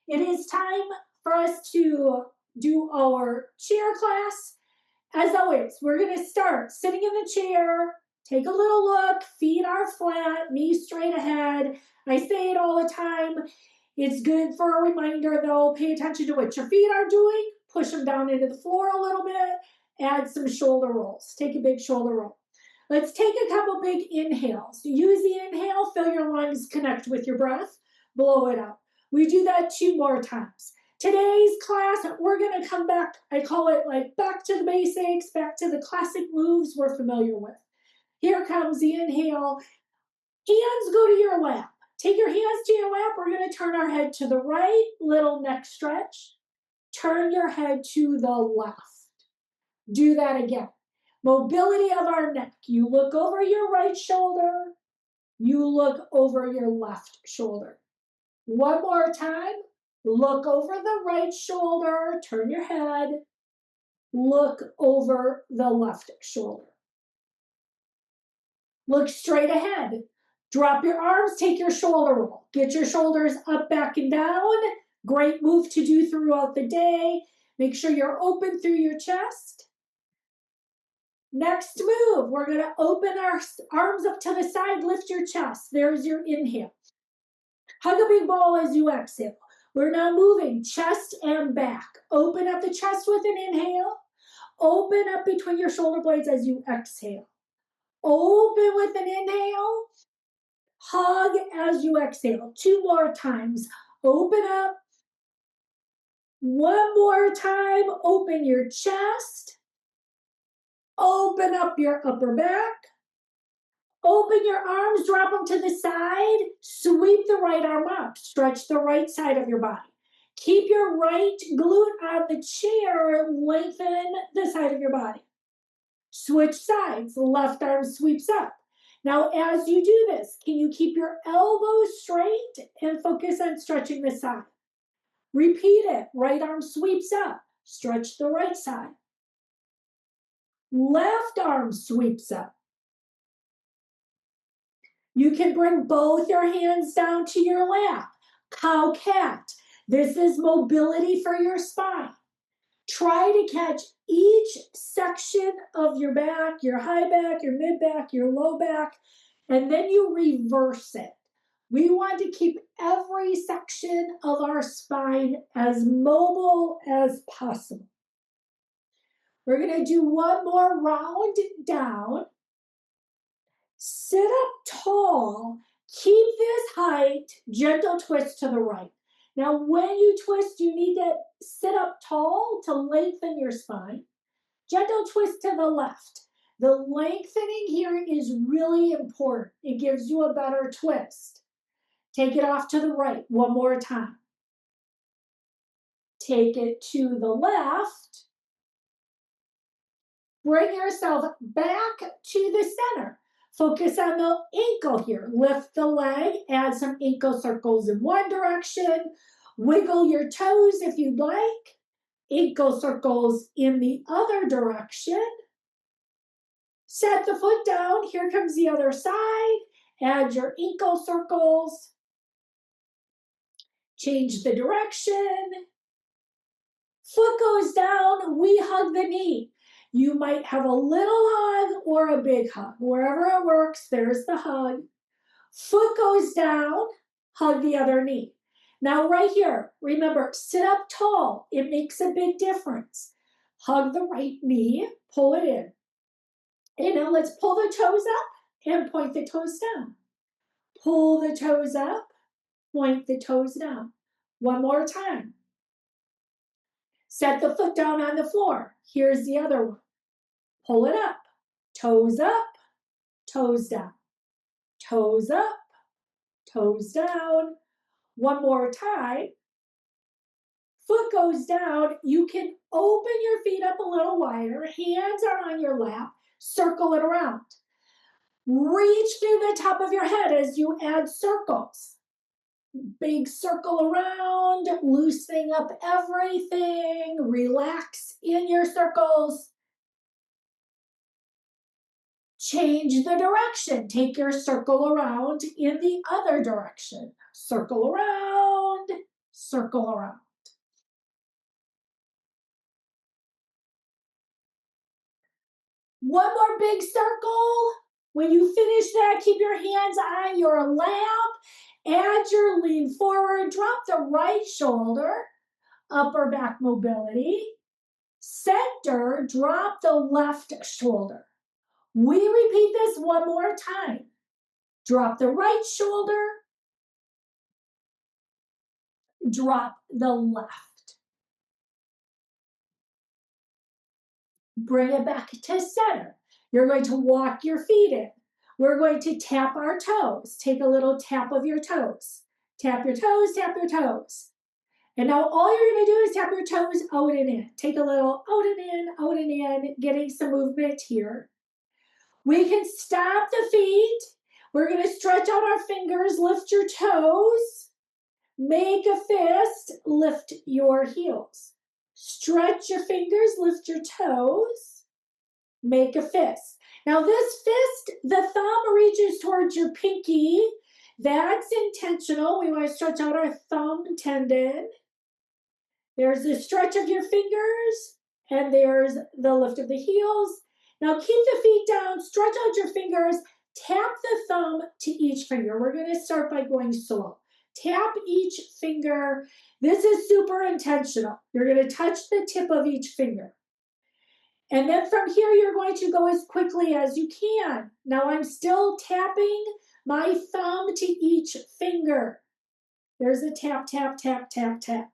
It is time for us to do our chair class. As always, we're going to start sitting in the chair, take a little look, feet are flat, knees straight ahead. I say it all the time. It's good for a reminder though, pay attention to what your feet are doing, push them down into the floor a little bit, add some shoulder rolls. Take a big shoulder roll. Let's take a couple big inhales. Use the inhale, fill your lungs, connect with your breath, blow it out. We do that 2 more times. Today's class, we're going to come back, I call it like back to the basics, back to the classic moves we're familiar with. Here comes the inhale. Hands go to your lap. Take your hands to your lap. We're going to turn our head to the right, little neck stretch. Turn your head to the left. Do that again. Mobility of our neck. You look over your right shoulder. You look over your left shoulder. One more time. Look over the right shoulder. Turn your head. Look over the left shoulder. Look straight ahead. Drop your arms. Take your shoulder roll. Get your shoulders up, back, and down. Great move to do throughout the day. Make sure you're open through your chest. Next move, we're going to open our arms up to the side, lift your chest. There's your inhale. Hug a big ball as you exhale. We're now moving chest and back. Open up the chest with an inhale. Open up between your shoulder blades as you exhale. Open with an inhale. Hug as you exhale. 2 more times. Open up. 1 more time. Open your chest. Open up your upper back. Open your arms, drop them to the side. Sweep the right arm up. Stretch the right side of your body. Keep your right glute on the chair. Lengthen the side of your body. Switch sides. Left arm sweeps up. Now, as you do this, can you keep your elbows straight and focus on stretching the side? Repeat it. Right arm sweeps up. Stretch the right side. Left arm sweeps up. You can bring both your hands down to your lap. Cow cat. This is mobility for your spine. Try to catch each section of your back, your high back, your mid back, your low back, and then you reverse it. We want to keep every section of our spine as mobile as possible. We're going to do 1 more round down. Sit up tall. Keep this height. Gentle twist to the right. Now, when you twist, you need to sit up tall to lengthen your spine. Gentle twist to the left. The lengthening here is really important. It gives you a better twist. Take it off to the right 1 more time. Take it to the left. Bring yourself back to the center. Focus on the ankle here. Lift the leg, add some ankle circles in one direction. Wiggle your toes if you'd like. Ankle circles in the other direction. Set the foot down. Here comes the other side. Add your ankle circles. Change the direction. Foot goes down. We hug the knee. You might have a little hug or a big hug. Wherever it works, there's the hug. Foot goes down, hug the other knee. Now right here, remember, sit up tall. It makes a big difference. Hug the right knee, pull it in. And now let's pull the toes up and point the toes down. Pull the toes up, point the toes down. 1 more time. Set the foot down on the floor. Here's the other one. Pull it up, toes down, toes up, toes down. 1 more time. Foot goes down. You can open your feet up a little wider. Hands are on your lap. Circle it around. Reach through the top of your head as you add circles. Big circle around, loosening up everything. Relax in your circles. Change the direction. Take your circle around in the other direction. Circle around, circle around. One more big circle. When you finish that, keep your hands on your lap. As you lean forward, drop the right shoulder, upper back mobility. Center, drop the left shoulder. We repeat this one more time. Drop the right shoulder, drop the left. Bring it back to center. You're going to walk your feet in. We're going to tap our toes. Take a little tap of your toes. Tap your toes, tap your toes. And now all you're going to do is tap your toes out and in. Take a little out and in, getting some movement here. We can stop the feet. We're going to stretch out our fingers, lift your toes, make a fist, lift your heels. Stretch your fingers, lift your toes, make a fist. Now this fist, the thumb reaches towards your pinky. That's intentional. We want to stretch out our thumb tendon. There's the stretch of your fingers, and there's the lift of the heels. Now keep the feet down, stretch out your fingers, tap the thumb to each finger. We're going to start by going slow. Tap each finger. This is super intentional. You're going to touch the tip of each finger. And then from here, you're going to go as quickly as you can. Now I'm still tapping my thumb to each finger. There's a tap, tap, tap, tap, tap.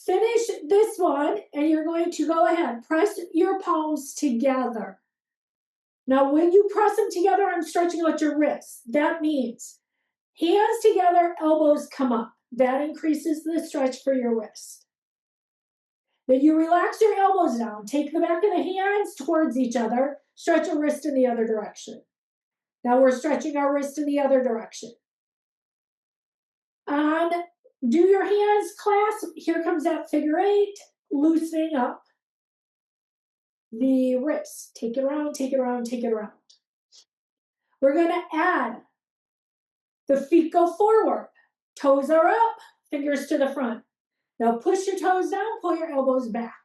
Finish this one, and you're going to go ahead, press your palms together. Now, when you press them together, I'm stretching out your wrists. That means hands together, elbows come up. That increases the stretch for your wrist. Then you relax your elbows down. Take the back of the hands towards each other. Stretch your wrist in the other direction. Now we're stretching our wrist in the other direction. On do your hands clasp. Here comes that figure eight, loosening up the wrist. Take it around, take it around, take it around. We're going to add the feet go forward. Toes are up, fingers to the front. Now push your toes down, pull your elbows back.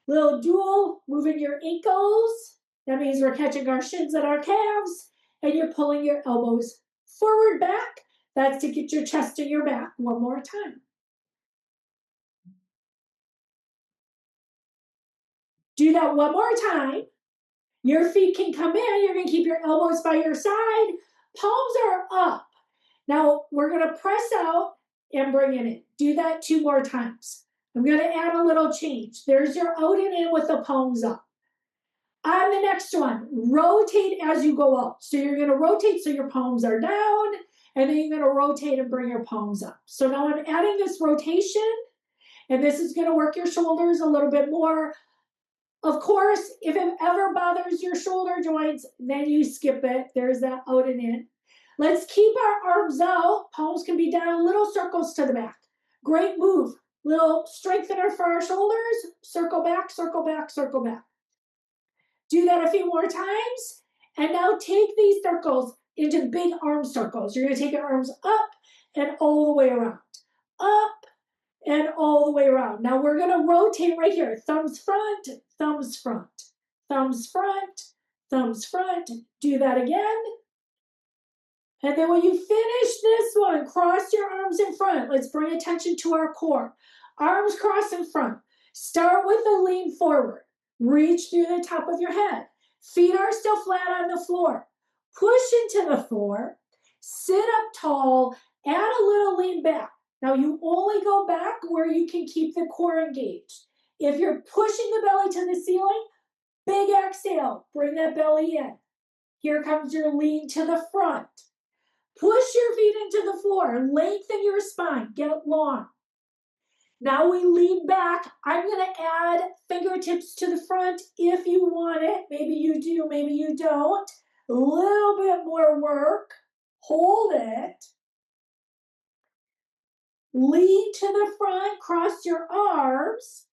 Little dual, moving your ankles. That means we're catching our shins and our calves, and you're pulling your elbows forward, back. That's to get your chest and your back. One more time. Do that one more time. Your feet can come in. You're going to keep your elbows by your side. Palms are up. Now we're going to press out and bring it in. Do that 2 more times. I'm going to add a little change. There's your out and in with the palms up. On the next one, rotate as you go out. So you're going to rotate so your palms are down, and then you're going to rotate and bring your palms up. So now I'm adding this rotation, and this is going to work your shoulders a little bit more. Of course, if it ever bothers your shoulder joints, then you skip it. There's that out and in. Let's keep our arms out. Palms can be down, little circles to the back. Great move. Little strengthener for our shoulders. Circle back, circle back, circle back. Do that a few more times. And now take these circles into big arm circles. You're going to take your arms up and all the way around. Up and all the way around. Now we're going to rotate right here. Thumbs front, thumbs front, thumbs front, thumbs front. Do that again. And then when you finish this one, cross your arms in front. Let's bring attention to our core. Arms crossed in front. Start with a lean forward. Reach through the top of your head. Feet are still flat on the floor. Push into the floor. Sit up tall. Add a little lean back. Now you only go back where you can keep the core engaged. If you're pushing the belly to the ceiling, big exhale. Bring that belly in. Here comes your lean to the front. Push your feet into the floor. Lengthen your spine. Get it long. Now we lean back. I'm going to add fingertips to the front if you want it. Maybe you do, maybe you don't. A little bit more work. Hold it. Lean to the front. Cross your arms.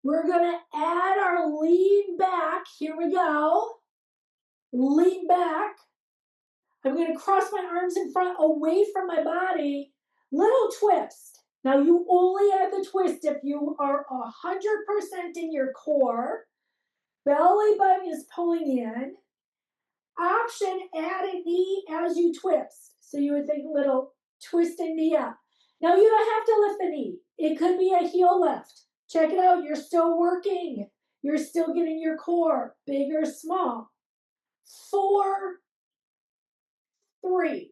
We're going to add our lean back. Here we go. Lean back. I'm going to cross my arms in front away from my body. Little twist. Now you only add the twist if you are 100% in your core. Belly button is pulling in. Option, add a knee as you twist. So you would think little twist and knee up. Now you don't have to lift the knee. It could be a heel lift. Check it out. You're still working. You're still getting your core, big or small. 4, 3,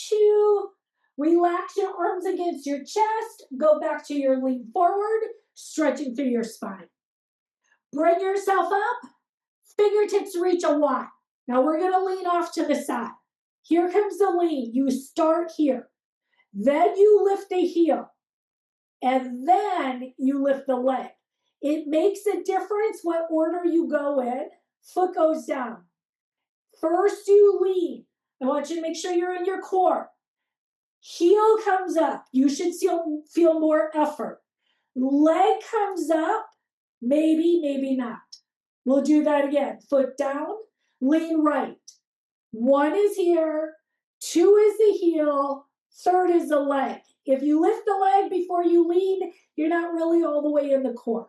2, relax your arms against your chest. Go back to your lean forward, stretching through your spine. Bring yourself up. Fingertips reach a Y. Now we're going to lean off to the side. Here comes the lean. You start here. Then you lift the heel. And then you lift the leg. It makes a difference what order you go in. Foot goes down. First you lean. I want you to make sure you're in your core. Heel comes up. You should feel more effort. Leg comes up. Maybe, maybe not. We'll do that again. Foot down, lean right. 1 is here, 2 is the heel, 3rd is the leg. If you lift the leg before you lean, you're not really all the way in the core.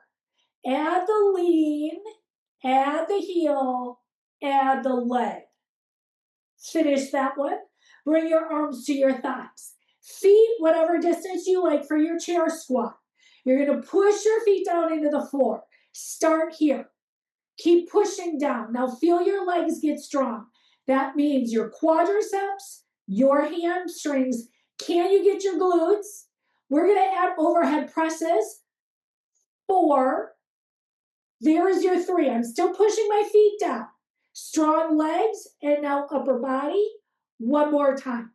Add the lean, add the heel, add the leg. Finish that one. Bring your arms to your thighs. Feet, whatever distance you like for your chair squat. You're going to push your feet down into the floor. Start here. Keep pushing down. Now feel your legs get strong. That means your quadriceps, your hamstrings. Can you get your glutes? We're going to add overhead presses. 4. There's your 3. I'm still pushing my feet down. Strong legs and now upper body. 1 more time.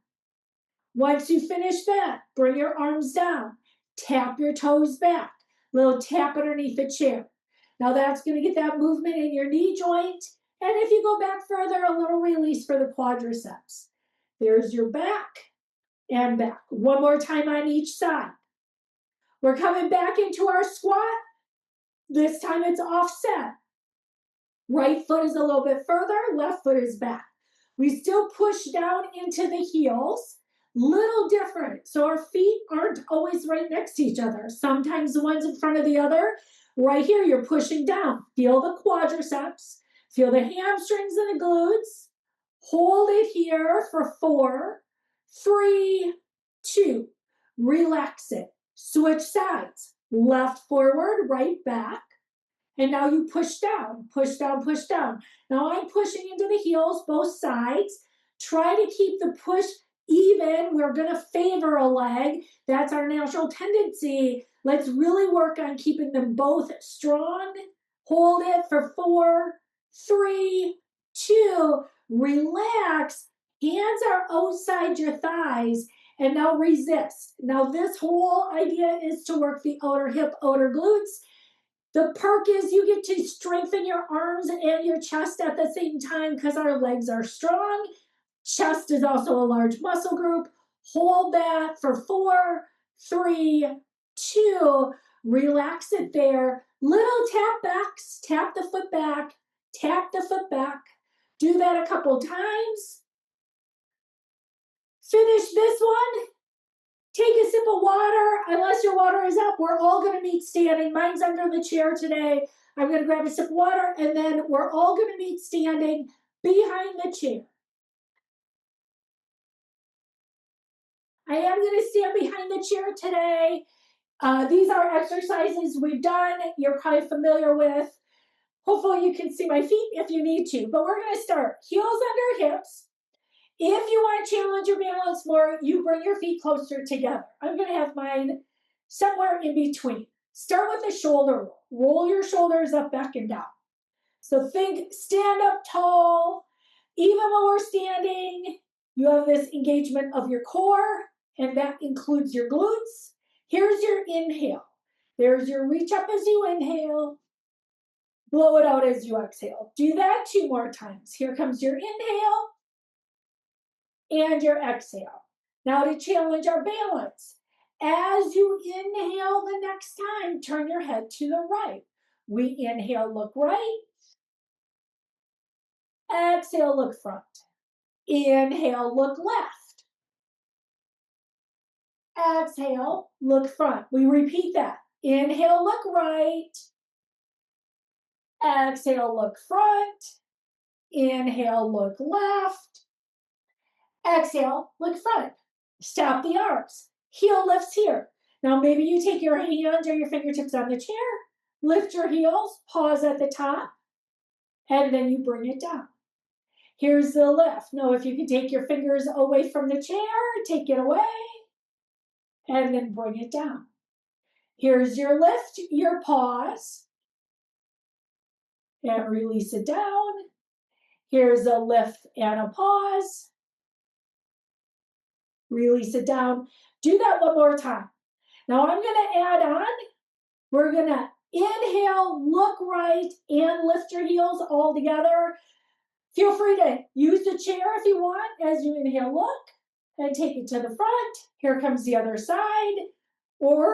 Once you finish that, bring your arms down. Tap your toes back. Little tap underneath the chair. Now that's going to get that movement in your knee joint. And if you go back further, a little release for the quadriceps. There's your back and back. 1 more time on each side. We're coming back into our squat. This time it's offset. Right foot is a little bit further, left foot is back. We still push down into the heels. Little different. So our feet aren't always right next to each other. Sometimes the one's in front of the other. Right here, you're pushing down. Feel the quadriceps. Feel the hamstrings and the glutes. Hold it here for 4, 3, 2. Relax it. Switch sides. Left forward, right back. And now you push down, push down, push down. Now I'm pushing into the heels, both sides. Try to keep the push even. We're going to favor a leg. That's our natural tendency. Let's really work on keeping them both strong. Hold it for 4, 3, 2. Relax. Hands are outside your thighs. And now resist. Now this whole idea is to work the outer hip, outer glutes. The perk is you get to strengthen your arms and your chest at the same time because our legs are strong. Chest is also a large muscle group. Hold that for 4, 3, 2. Relax it there. Little tap backs. Tap the foot back. Tap the foot back. Do that a couple times. Finish this one. Take a sip of water. Unless your water is up, we're all going to meet standing. Mine's under the chair today. I'm going to grab a sip of water, and then we're all going to meet standing behind the chair. I am going to stand behind the chair today. These are exercises we've done, you're probably familiar with. Hopefully you can see my feet if you need to, but we're going to start heels under hips. If you want to challenge your balance more, you bring your feet closer together. I'm going to have mine somewhere in between. Start with the shoulder roll. Roll your shoulders up, back, and down. So think stand up tall. Even when we're standing, you have this engagement of your core, and that includes your glutes. Here's your inhale. There's your reach up as you inhale. Blow it out as you exhale. Do that 2 more times. Here comes your inhale and your exhale. Now to challenge our balance. As you inhale the next time, turn your head to the right. We inhale, look right. Exhale, look front. Inhale, look left. Exhale, look front. We repeat that. Inhale, look right. Exhale, look front. Inhale, look left. Exhale, look front. Stop the arms. Heel lifts here. Now maybe you take your hands or your fingertips on the chair, lift your heels, pause at the top, and then you bring it down. Here's the lift. Now if you can take your fingers away from the chair, take it away, and then bring it down. Here's your lift, your pause, and release it down. Here's a lift and a pause. Release it down. Do that one more time. Now I'm going to add on. We're going to inhale, look right, and lift your heels all together. Feel free to use the chair if you want as you inhale, look, and take it to the front. Here comes the other side. Or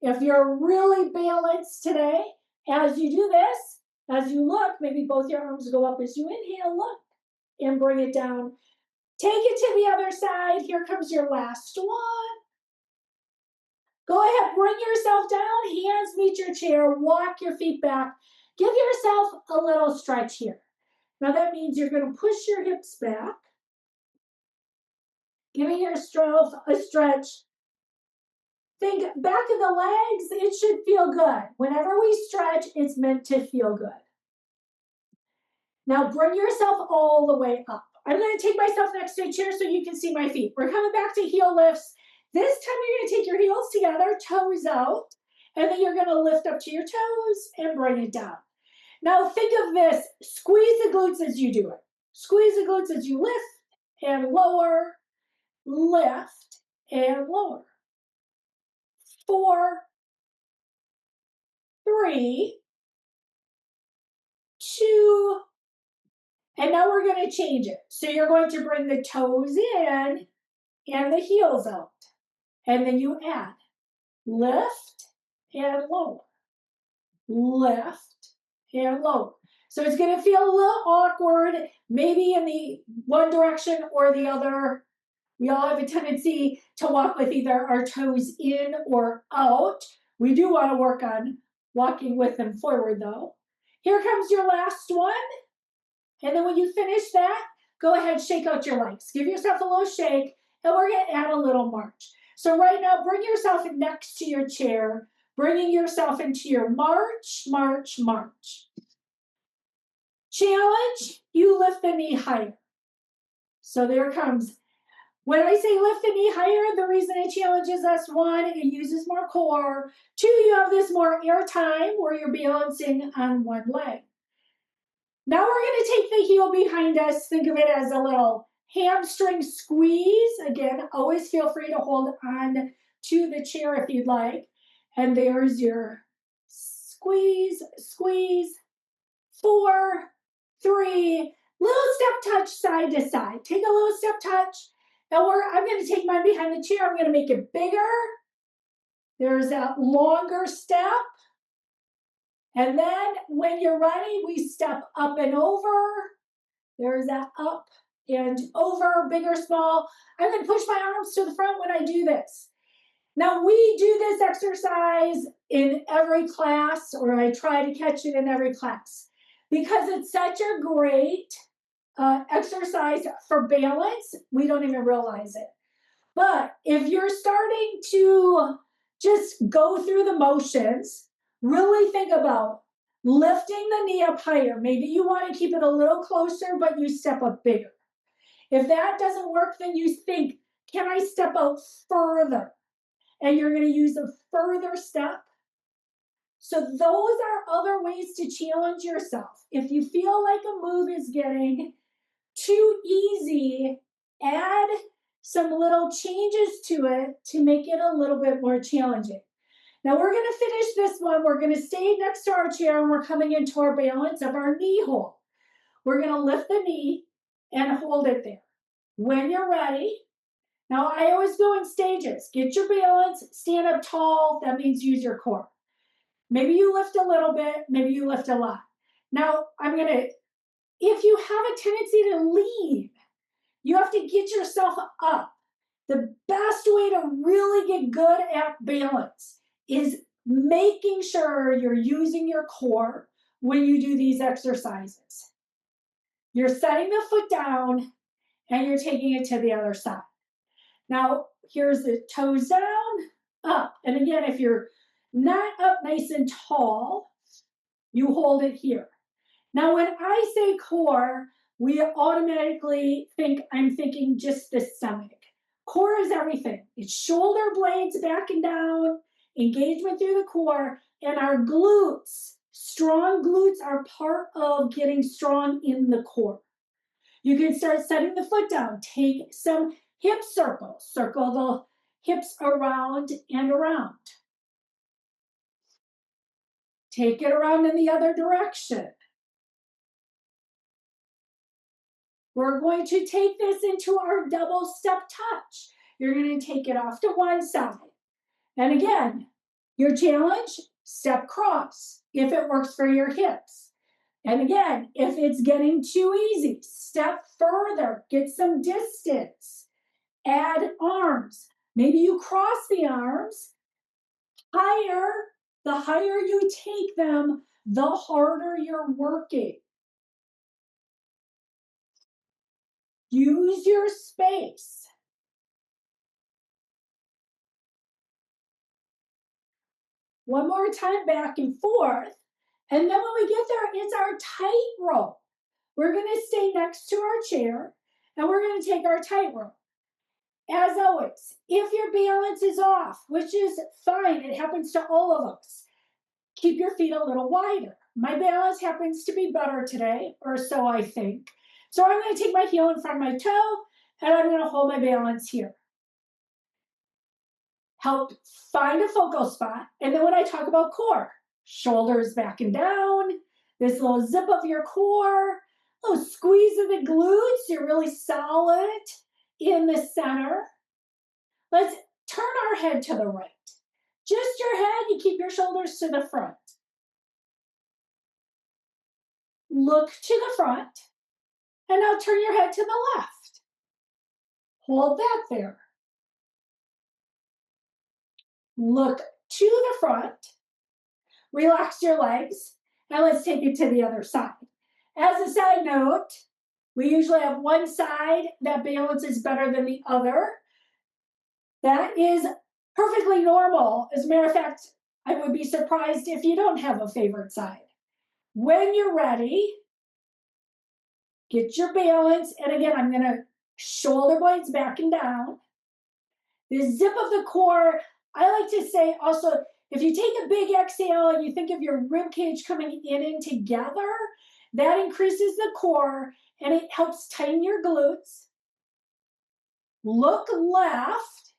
if you're really balanced today, as you do this, as you look, maybe both your arms go up as you inhale, look, and bring it down. Take it to the other side. Here comes your last one. Go ahead, bring yourself down, hands meet your chair, walk your feet back. Give yourself a little stretch here. Now that means you're going to push your hips back, giving yourself a stretch. Think back of the legs, it should feel good. Whenever we stretch, it's meant to feel good. Now bring yourself all the way up. I'm going to take myself next to a chair so you can see my feet. We're coming back to heel lifts. This time you're going to take your heels together, toes out, and then you're going to lift up to your toes and bring it down. Now think of this. Squeeze the glutes as you do it. Squeeze the glutes as you lift and lower, lift and lower. 4, 3, 2, and now we're going to change it. So you're going to bring the toes in and the heels out. And then you add lift and lower, lift and lower. So it's going to feel a little awkward, maybe in the one direction or the other. We all have a tendency to walk with either our toes in or out. We do want to work on walking with them forward though. Here comes your last one. And then when you finish that, go ahead, shake out your legs. Give yourself a little shake, and we're going to add a little march. So right now, bring yourself next to your chair, bringing yourself into your march, march, march. Challenge, you lift the knee higher. So there comes. When I say lift the knee higher, the reason it challenges us, 1, it uses more core. 2, you have this more air time where you're balancing on one leg. Now we're going to take the heel behind us. Think of it as a little hamstring squeeze. Again, always feel free to hold on to the chair if you'd like. And there's your squeeze, squeeze. 4, 3, little step touch side to side. Take a little step touch. Now I'm going to take mine behind the chair. I'm going to make it bigger. There's that longer step. And then when you're ready, we step up and over. There's that up and over, bigger, small. I'm going to push my arms to the front when I do this. Now we do this exercise in every class, or I try to catch it in every class, because it's such a great exercise for balance. We don't even realize it. But if you're starting to just go through the motions, really think about lifting the knee up higher. Maybe you want to keep it a little closer, but you step up bigger. If that doesn't work, then you think, can I step out further? And you're going to use a further step. So those are other ways to challenge yourself. If you feel like a move is getting too easy, add some little changes to it to make it a little bit more challenging. Now we're going to finish this one. We're going to stay next to our chair and we're coming into our balance of our knee hold. We're going to lift the knee and hold it there. When you're ready, now I always go in stages. Get your balance, stand up tall. That means use your core. Maybe you lift a little bit, maybe you lift a lot. Now if you have a tendency to lean, You have to get yourself up. The best way to really get good at balance is making sure you're using your core when you do these exercises. You're setting the foot down and you're taking it to the other side. Now, here's the toes down, up. And again, if you're not up nice and tall, you hold it here. Now, when I say core, we automatically think I'm thinking just the stomach. Core is everything. It's shoulder blades back and down, engagement through the core, and our glutes. Strong glutes are part of getting strong in the core. You can start setting the foot down. Take some hip circles. Circle the hips around and around. Take it around in the other direction. We're going to take this into our double step touch. You're going to take it off to one side. And again, your challenge, step cross, if it works for your hips. And again, if it's getting too easy, step further, get some distance. Add arms. Maybe you cross the arms higher. The higher you take them, the harder you're working. Use your space. One more time, back and forth. And then when we get there, it's our tightrope. We're going to stay next to our chair and we're going to take our tightrope. As always, if your balance is off, which is fine, it happens to all of us, keep your feet a little wider. My balance happens to be better today, or so I think. So I'm going to take my heel in front of my toe and I'm going to hold my balance here. Help find a focal spot. And then when I talk about core, shoulders back and down, this little zip of your core, little squeeze of the glutes, you're really solid in the center. Let's turn our head to the right. Just your head, you keep your shoulders to the front. Look to the front, and now turn your head to the left. Hold that there. Look to the front, relax your legs, and let's take it to the other side. As a side note, we usually have one side that balances better than the other. That is perfectly normal. As a matter of fact, I would be surprised if you don't have a favorite side. When you're ready, get your balance. And again, I'm going to shoulder blades back and down. The zip of the core, I like to say also, if you take a big exhale and you think of your rib cage coming in and together, that increases the core and it helps tighten your glutes. Look left.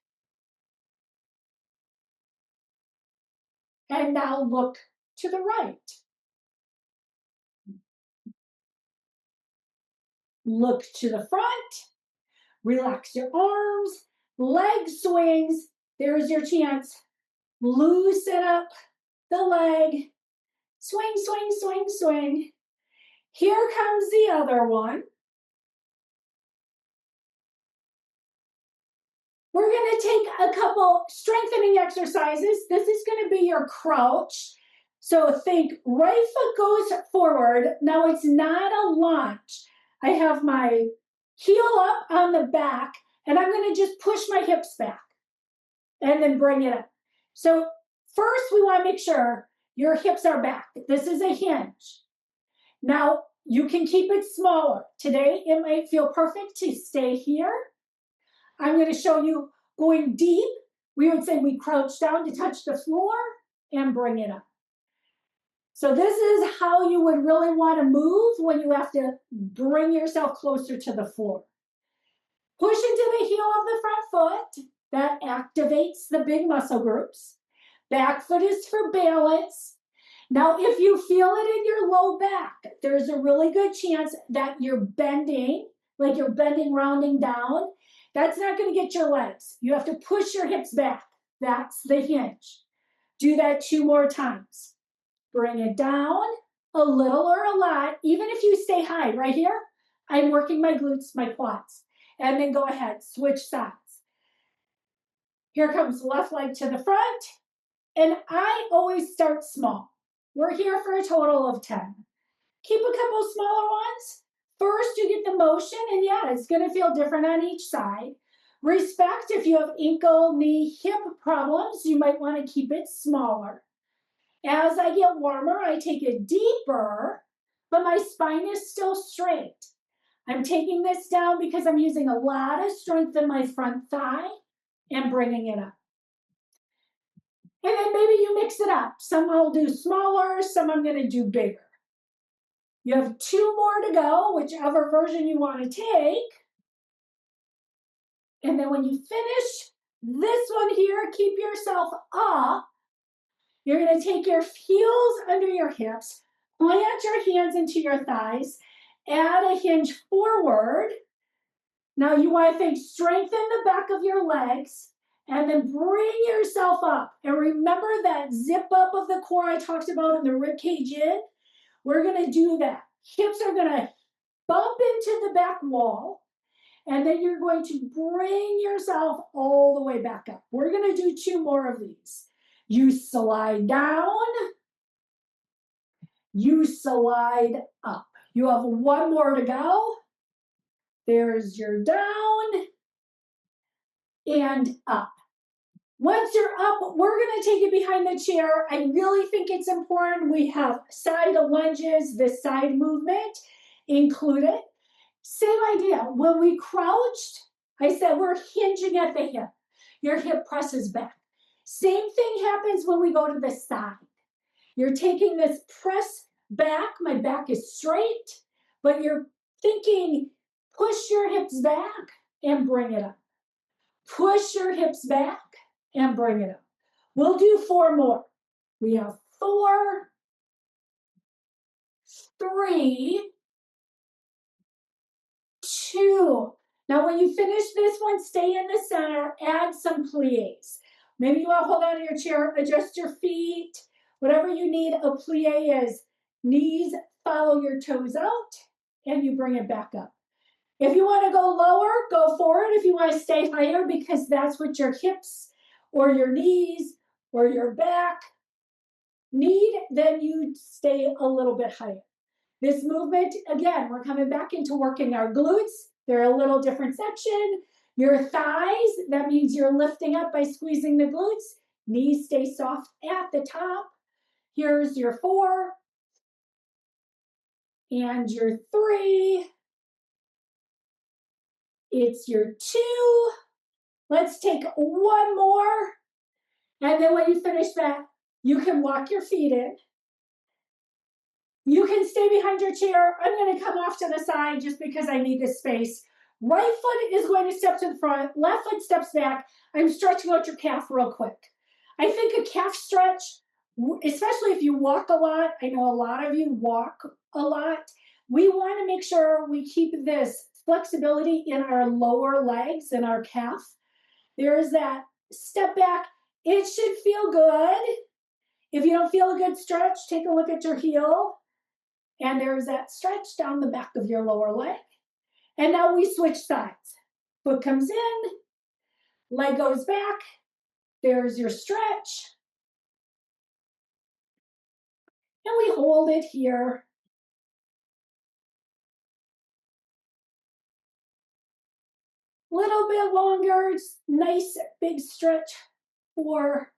And now look to the right. Look to the front. Relax your arms. Leg swings. There's your chance. Loosen up the leg. Swing, swing, swing, swing. Here comes the other one. We're going to take a couple strengthening exercises. This is going to be your crouch. So think right foot goes forward. Now it's not a lunge. I have my heel up on the back and I'm going to just push my hips back and then bring it up. So first we want to make sure your hips are back. This is a hinge. Now you can keep it smaller. Today it might feel perfect to stay here. I'm going to show you going deep. We would say we crouch down to touch the floor and bring it up. So this is how you would really want to move when you have to bring yourself closer to the floor. Push into the heel of the front foot. That activates the big muscle groups. Back foot is for balance. Now, if you feel it in your low back, there's a really good chance that you're bending, like you're bending, rounding down. That's not going to get your legs. You have to push your hips back. That's the hinge. Do that 2 more times. Bring it down a little or a lot. Even if you stay high right here, I'm working my glutes, my quads. And then go ahead, switch sides. Here comes left leg to the front. And I always start small. We're here for a total of 10. Keep a couple smaller ones. First, you get the motion, and yeah, it's going to feel different on each side. Respect if you have ankle, knee, hip problems, you might want to keep it smaller. As I get warmer, I take it deeper, but my spine is still straight. I'm taking this down because I'm using a lot of strength in my front thigh and bringing it up. And then maybe you mix it up. Some I'll do smaller, some I'm going to do bigger. You have 2 more to go, whichever version you want to take. And then when you finish this one here, keep yourself up. You're going to take your heels under your hips, plant your hands into your thighs, add a hinge forward. Now you want to think strengthen the back of your legs and then bring yourself up. And remember that zip up of the core I talked about in the rib cage in? We're going to do that. Hips are going to bump into the back wall, and then you're going to bring yourself all the way back up. We're going to do 2 more of these. You slide down, you slide up. You have 1 more to go. There's your down and up. Once you're up, we're going to take it behind the chair. I really think it's important we have side lunges, this side movement included. Same idea. When we crouched, I said we're hinging at the hip. Your hip presses back. Same thing happens when we go to the side. You're taking this press back. My back is straight, but you're thinking push your hips back and bring it up. Push your hips back and bring it up. We'll do 4 more. We have 4, 3, 2. Now, when you finish this one, stay in the center, add some plies. Maybe you want to hold on to your chair, adjust your feet, whatever you need. A plie is knees follow your toes out, and you bring it back up. If you want to go lower, go forward. If you want to stay higher, because that's what your hips or your knees or your back need, then you stay a little bit higher. This movement, again, we're coming back into working our glutes. They're a little different section. Your thighs, that means you're lifting up by squeezing the glutes. Knees stay soft at the top. Here's your 4 and your 3. It's your 2. Let's take 1 more. And then when you finish that, you can walk your feet in. You can stay behind your chair. I'm going to come off to the side just because I need this space. Right foot is going to step to the front. Left foot steps back. I'm stretching out your calf real quick. I think a calf stretch, especially if you walk a lot, I know a lot of you walk a lot, we want to make sure we keep this flexibility in our lower legs and our calf. There's that step back. It should feel good. If you don't feel a good stretch, take a look at your heel. And there's that stretch down the back of your lower leg. And now we switch sides. Foot comes in, leg goes back. There's your stretch. And we hold it here. Little bit longer, nice big stretch for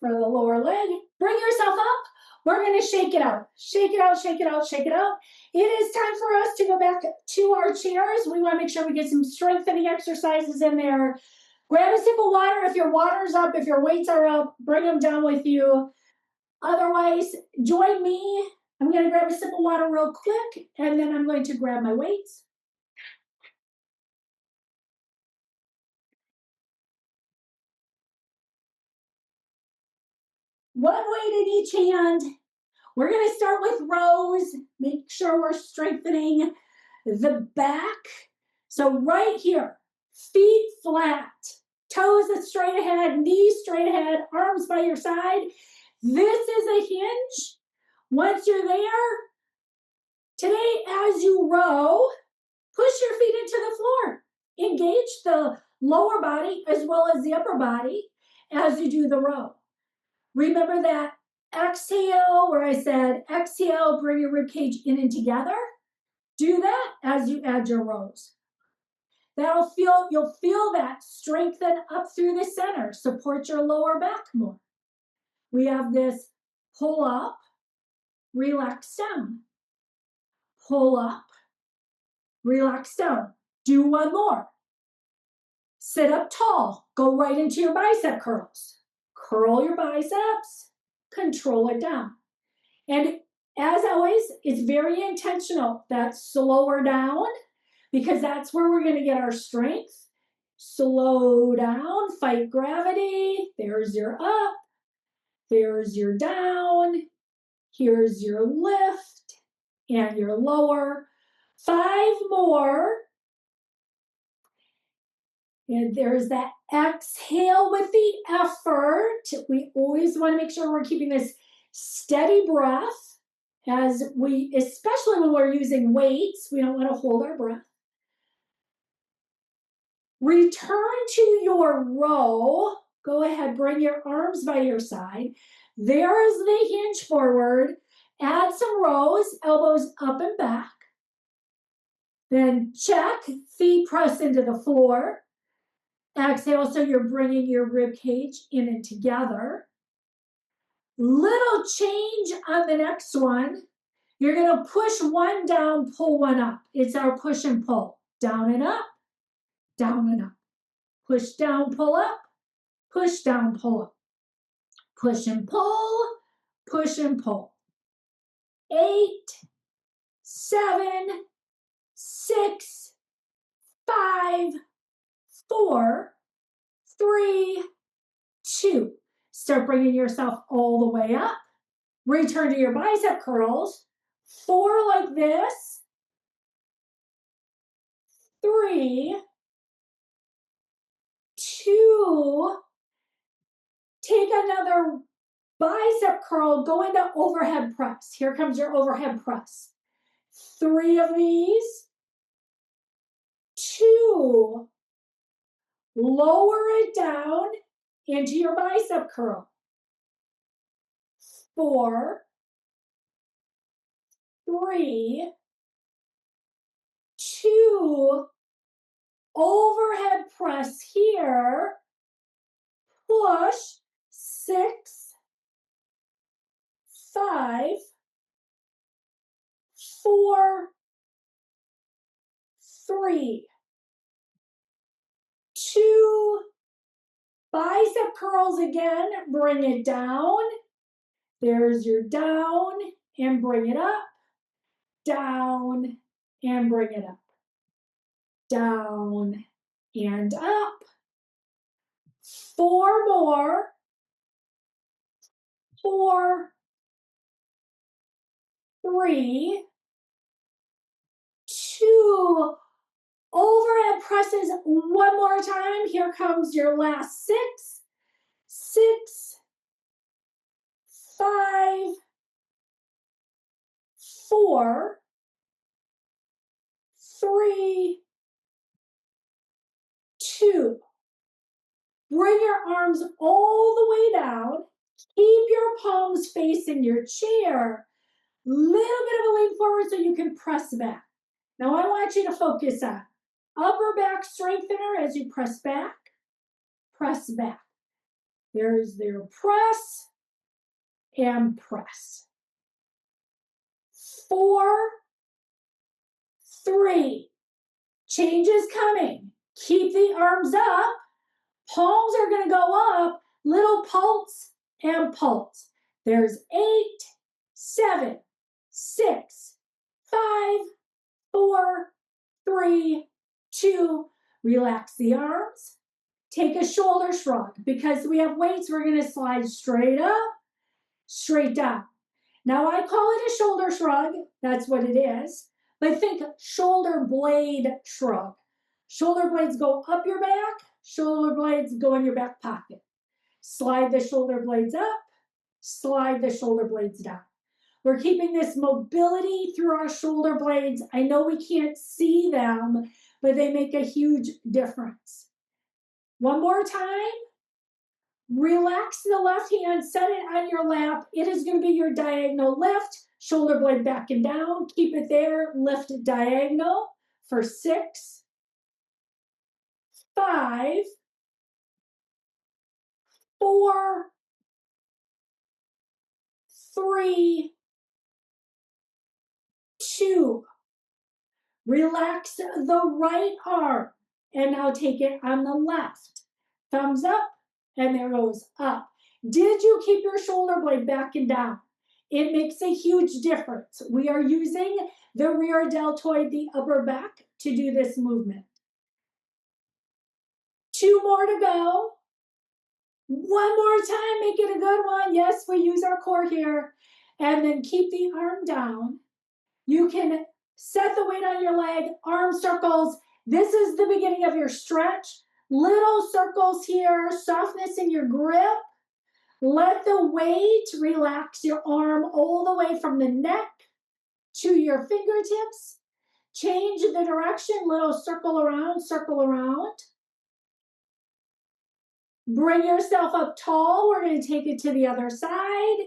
the lower leg. Bring yourself up. We're going to shake it out. Shake it out, shake it out, shake it out. It is time for us to go back to our chairs. We want to make sure we get some strengthening exercises in there. Grab a sip of water. If your water's up, if your weights are up, bring them down with you. Otherwise, join me. I'm going to grab a sip of water real quick, and then I'm going to grab my weights. One weight in each hand. We're going to start with rows. Make sure we're strengthening the back. So right here, feet flat, toes straight ahead, knees straight ahead, arms by your side. This is a hinge. Once you're there, today as you row, Push your feet into the floor. Engage the lower body as well as the upper body as you do the row. Remember that exhale where I said exhale, bring your rib cage in and together. Do that as you add your rows. You'll feel that strengthen up through the center, support your lower back more. We have this pull up, relax down. Pull up, relax down. Do one more. Sit up tall, go right into your bicep curls. Curl your biceps, control it down. And as always, it's very intentional. That slower down, because that's where we're going to get our strength. Slow down, fight gravity. There's your up. There's your down. Here's your lift and your lower. 5 more. And there's that exhale with the effort. We always want to make sure we're keeping this steady breath especially when we're using weights, we don't want to hold our breath. Return to your row. Go ahead, bring your arms by your side. There is the hinge forward. Add some rows, elbows up and back. Then check, feet press into the floor. Exhale, so you're bringing your rib cage in and together. Little change on the next one. You're going to push one down, pull one up. It's our push and pull. Down and up, down and up. Push down, pull up, push down, pull up. Push and pull, push and pull. 8, 7, 6, 5, 4, 3, 2. Start bringing yourself all the way up. Return to your bicep curls. 4 like this. 3, 2. Take another bicep curl, go into overhead press. Here comes your overhead press. 3 of these. 2. Lower it down into your bicep curl. 4, 3, 2, overhead press here, push, 6, 5, 4, 3, 2, bicep curls again, bring it down. There's your down and bring it up, down and bring it up, down and up. 4 more, 4, 3, 2, overhead presses one more time. Here comes your last 6, 6, 5, 4, 3, 2. Bring your arms all the way down. Keep your palms facing your chair. Little bit of a lean forward so you can press back. Now I want you to focus on upper back strengthener as you press back, press back. There's their press and press. 4, 3, change is coming. Keep the arms up. Palms are going to go up, little pulse and pulse. There's 8, 7, 6, 5, 4, 3, 2. Relax the arms. Take a shoulder shrug. Because we have weights, we're going to slide straight up, straight down. Now I call it a shoulder shrug. That's what it is. But think shoulder blade shrug. Shoulder blades go up your back. Shoulder blades go in your back pocket. Slide the shoulder blades up. Slide the shoulder blades down. We're keeping this mobility through our shoulder blades. I know we can't see them, but they make a huge difference. One more time. Relax the left hand, set it on your lap. It is going to be your diagonal lift. Shoulder blade back and down. Keep it there. Lift it diagonal for 6, 5, 4, 3, 2. Relax the right arm. And now take it on the left. Thumbs up, and there goes up. Did you keep your shoulder blade back and down? It makes a huge difference. We are using the rear deltoid, the upper back, to do this movement. 2 more to go. One more time, make it a good one. Yes, we use our core here. And then keep the arm down. You can set the weight on your leg, arm circles. This is the beginning of your stretch. Little circles here, softness in your grip. Let the weight relax your arm all the way from the neck to your fingertips. Change the direction, little circle around, circle around. Bring yourself up tall. We're going to take it to the other side.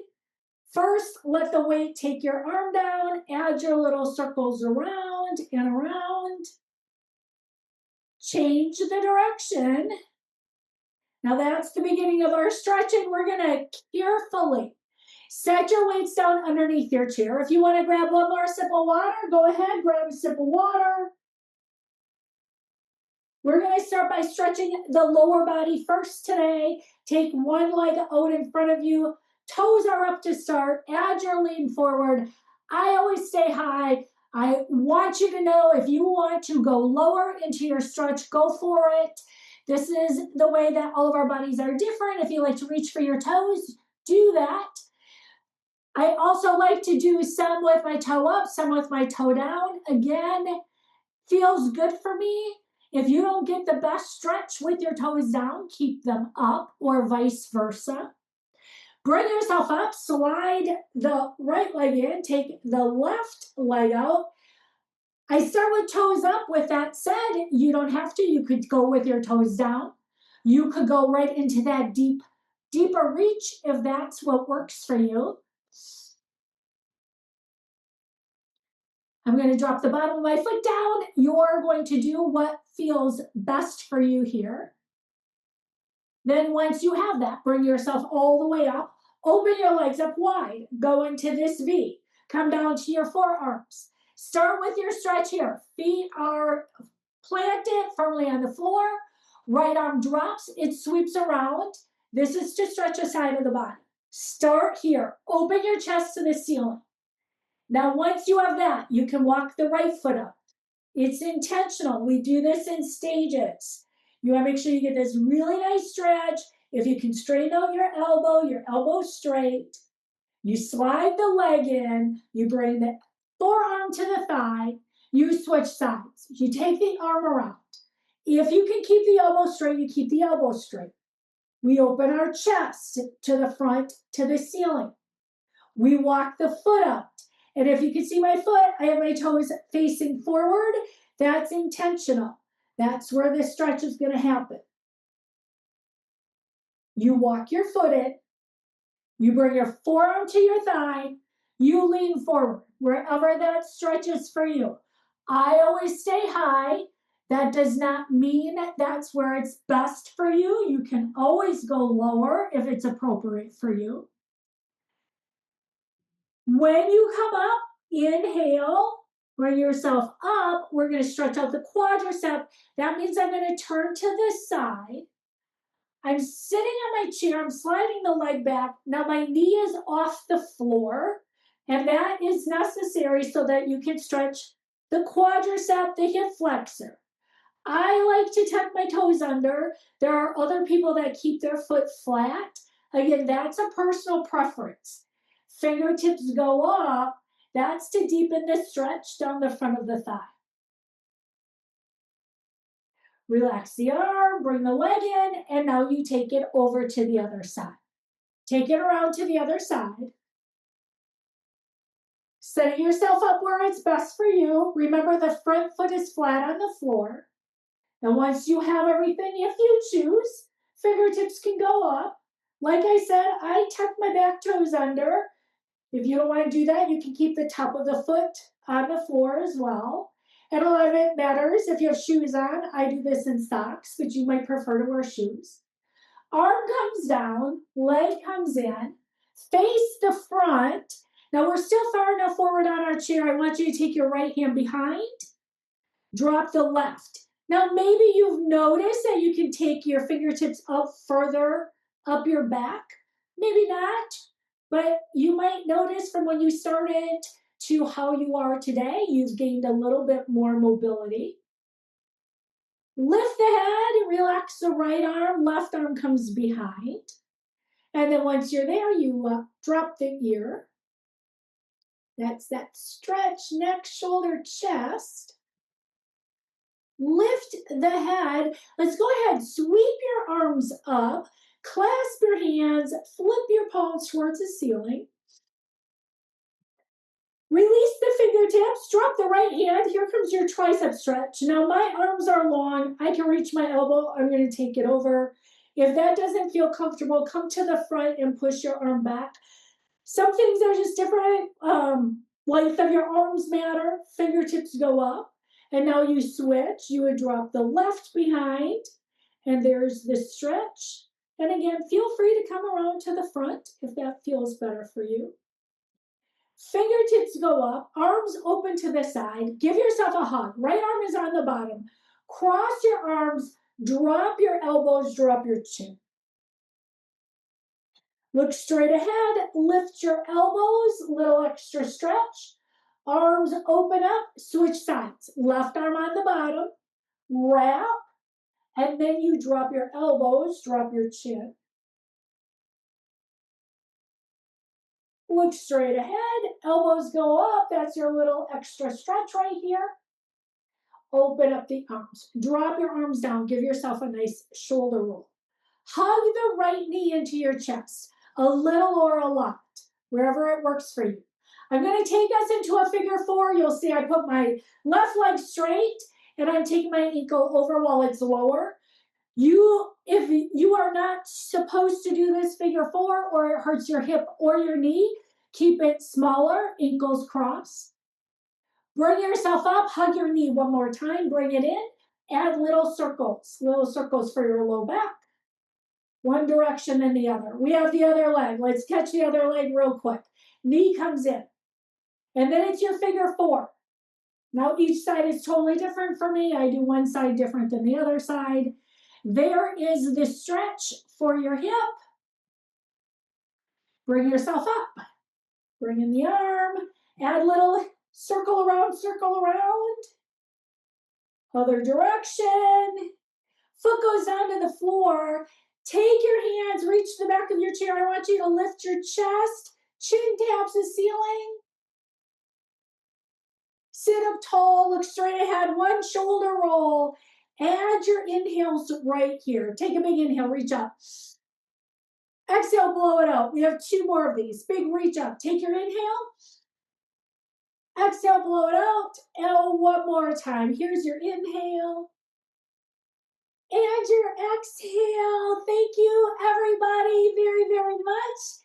First, let the weight take your arm down. Add your little circles around and around. Change the direction. Now that's the beginning of our stretching. We're going to carefully set your weights down underneath your chair. If you want to grab one more sip of water, go ahead, grab a sip of water. We're going to start by stretching the lower body first today. Take one leg out in front of you. Toes are up to start. Add your lean forward. I always stay high. I want you to know if you want to go lower into your stretch, go for it. This is the way that all of our bodies are different. If you like to reach for your toes, do that. I also like to do some with my toe up, some with my toe down. Again, feels good for me. If you don't get the best stretch with your toes down, keep them up, or vice versa. Bring yourself up, slide the right leg in, take the left leg out. I start with toes up. With that said, you don't have to. You could go with your toes down. You could go right into that deeper reach if that's what works for you. I'm going to drop the bottom of my foot down. You're going to do what feels best for you here. Then once you have that, bring yourself all the way up. Open your legs up wide. Go into this V. Come down to your forearms. Start with your stretch here. Feet are planted firmly on the floor. Right arm drops. It sweeps around. This is to stretch the side of the body. Start here. Open your chest to the ceiling. Now, once you have that, you can walk the right foot up. It's intentional. We do this in stages. You want to make sure you get this really nice stretch. If you can straighten out your elbow straight. You slide the leg in. You bring the forearm to the thigh. You switch sides. You take the arm around. If you can keep the elbow straight, you keep the elbow straight. We open our chest to the front, to the ceiling. We walk the foot up. And if you can see my foot, I have my toes facing forward. That's intentional. That's where the stretch is going to happen. You walk your foot in. You bring your forearm to your thigh. You lean forward, wherever that stretches for you. I always stay high. That does not mean that's where it's best for you. You can always go lower if it's appropriate for you. When you come up, inhale, bring yourself up. We're going to stretch out the quadricep. That means I'm going to turn to the side. I'm sitting on my chair. I'm sliding the leg back. Now my knee is off the floor, and that is necessary so that you can stretch the quadricep, the hip flexor. I like to tuck my toes under. There are other people that keep their foot flat. Again, that's a personal preference. Fingertips go up. That's to deepen the stretch down the front of the thigh. Relax the arm, bring the leg in, and now you take it over to the other side. Take it around to the other side. Setting yourself up where it's best for you. Remember, the front foot is flat on the floor. And once you have everything, if you choose, fingertips can go up. Like I said, I tuck my back toes under. If you don't want to do that, you can keep the top of the foot on the floor as well. And a lot of it matters if you have shoes on. I do this in socks, but you might prefer to wear shoes. Arm comes down, leg comes in, face the front. Now we're still far enough forward on our chair. I want you to take your right hand behind, drop the left. Now maybe you've noticed that you can take your fingertips up further up your back. Maybe not, but you might notice from when you started to how you are today, you've gained a little bit more mobility. Lift the head, relax the right arm, left arm comes behind. And then once you're there, you drop the ear. That's that stretch, neck, shoulder, chest. Lift the head. Let's go ahead, sweep your arms up, clasp your hands, flip your palms towards the ceiling. Release the fingertips, drop the right hand. Here comes your tricep stretch. Now my arms are long. I can reach my elbow. I'm going to take it over. If that doesn't feel comfortable, come to the front and push your arm back. Some things are just different. Length of your arms matter. Fingertips go up. And now you switch. You would drop the left behind. And there's the stretch. And again, feel free to come around to the front if that feels better for you. Fingertips go up, arms open to the side. Give yourself a hug. Right arm is on the bottom. Cross your arms, drop your elbows, drop your chin. Look straight ahead, lift your elbows, little extra stretch. Arms open up, switch sides. Left arm on the bottom, wrap, and then you drop your elbows, drop your chin. Look straight ahead, elbows go up, that's your little extra stretch right here. Open up the arms, drop your arms down, give yourself a nice shoulder roll. Hug the right knee into your chest, a little or a lot, wherever it works for you. I'm going to take us into a figure four. You'll see I put my left leg straight and I'm taking my ankle over while it's lower. If you are not supposed to do this figure four or it hurts your hip or your knee, keep it smaller, ankles cross. Bring yourself up, hug your knee one more time, bring it in, add little circles for your low back. One direction and the other. We have the other leg. Let's catch the other leg real quick. Knee comes in. And then it's your figure four. Now each side is totally different for me. I do one side different than the other side. There is the stretch for your hip. Bring yourself up. Bring in the arm. Add little circle around, circle around. Other direction. Foot goes down to the floor. Take your hands, reach the back of your chair. I want you to lift your chest. Chin taps the ceiling. Sit up tall, look straight ahead, one shoulder roll. Add your inhales right here. Take a big inhale, reach up. Exhale, blow it out. We have two more of these. Big reach up. Take your inhale. Exhale, blow it out. And one more time. Here's your inhale. And your exhale. Thank you, everybody, very, very much.